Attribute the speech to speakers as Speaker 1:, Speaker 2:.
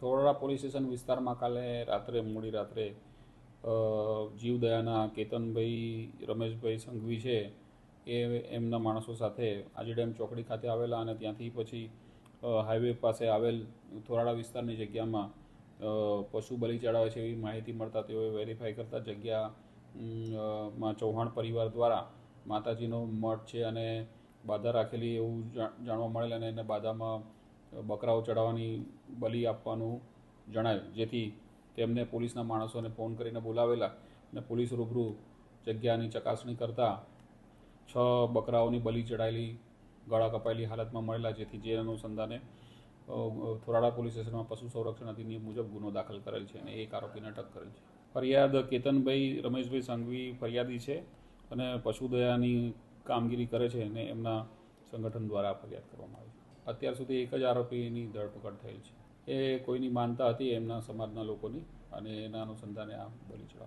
Speaker 1: ધોળરા police station વિસ્તારમાં કાલે રાત્રે મોડી રાત્રે જીવદયાના કેતનભાઈ રમેશભાઈ સંઘવી છે એ એમના માણસો સાથે આજીડેમ ચોકડી ખાતે આવેલા અને ત્યાંથી પછી હાઈવે પાસે આવેલ ધોરાડા વિસ્તારની જગ્યામાં પશુ બલિ ચડાવે છે એવી માહિતી મળતા તેઓએ વેરીફાઈ કરતા જગ્યામાં ચૌહાણ પરિવાર દ્વારા માતાજીનો મઠ છે અને બાધા રાખેલી એવું જાણવા મળેલ અને એને બાધામાં બકરાઓ ચડાવવાની બલિ આપવાનું જણાયું, જેથી તેમને પોલીસના માણસોને ફોન કરીને બોલાવેલા અને પોલીસ રૂબરૂ જગ્યાની ચકાસણી કરતાં 6 બકરાઓની બલિ ચડાયેલી ગળા કપાયેલી હાલતમાં મળેલા, જેથી જે અનુસંધાને થોરાડા પોલીસ સ્ટેશનમાં પશુ સંરક્ષણ અધિનિયમ મુજબ ગુનો દાખલ કરેલ છે અને એક આરોપીને અટક કરેલ છે. ફરિયાદ કેતનભાઈ રમેશભાઈ સંઘવી ફરિયાદી છે અને પશુદયાની કામગીરી કરે છે અને એમના સંગઠન દ્વારા ફરિયાદ કરવામાં આવી છે. અત્યાર સુધી એક જ આરોપીની ધરપકડ થયેલ છે. એ કોઈની માનતા હતી એમના સમાજના લોકોની અને એના અનુસંધાને આ બલિ ચડાવવામાં